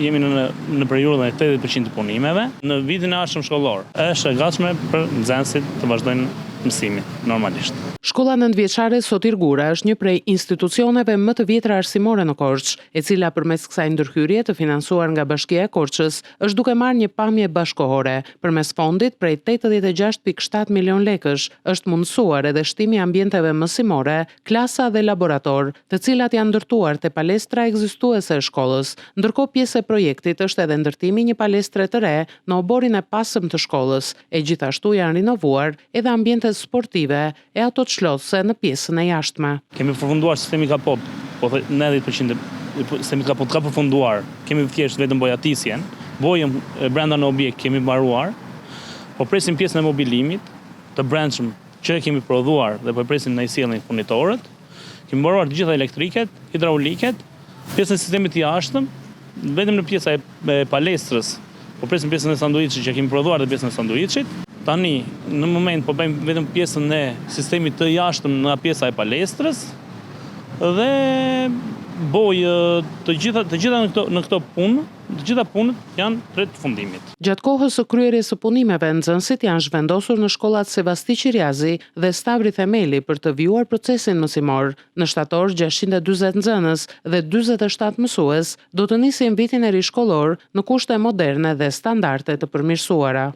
Jemi në periudhën e 80% të punimeve. Në vitin e ardhshëm shkollor është e gatshme për nxënësit të vazhdojnë mësimin normalisht. Shkolla nëntëvjeçare Sotir Gura është një prej institucioneve më të vjetra arsimore në Korçë, e cila përmes kësaj ndërhyrje të financuar nga Bashkia e Korçës është duke marrë një pamje bashkëkohore. Përmes fondit prej 86.7 milion lekësh është mundësuar edhe shtimi i ambienteve mësimore, klasa dhe laborator, të cilat janë ndërtuar te palestra ekzistuese e shkollës. Ndërkohë pjesë e projektit është edhe ndërtimi një palestre të re në oborin e pasëm të shkollës, e gjithashtu janë rinovuar edhe ambientet sportive e ato çlodhse në pjesën e jashtme. Kemi përfunduar sistemi kapop, 90% sistemi kapop ka përfunduar. Kemi thjesht vetëm bojatisjen, bojën brenda në objekt kemi mbaruar, po presim pjesën e mobilimit të brendshëm që kemi prodhuar dhe po presim në sjelljen furnitorët. Kemi mbaruar të gjitha elektriket, hidrauliket, pjesën e sistemit të jashtëm, vetëm në pjesa e palestrës, po presim pjesën e sanduiçit që kemi prodhuar dhe pjesën e sanduiçit. Tani, në moment, po bëjmë vetëm pjesën e sistemit të jashtëm nga pjesa e palestrës dhe bojë të gjitha në këto punë, të gjitha punët janë tret fundimit. Gjatë kohës së kryerjes së punimeve, nxënësit janë zhvendosur në shkollat Sevasti Qiriazi dhe Stavri Themeli për të vjuar procesin mësimor. Në shtator, 640 nxënës dhe 47 mësues do të nisin vitin e ri shkollor në kushte moderne dhe standarde të përmirësuara.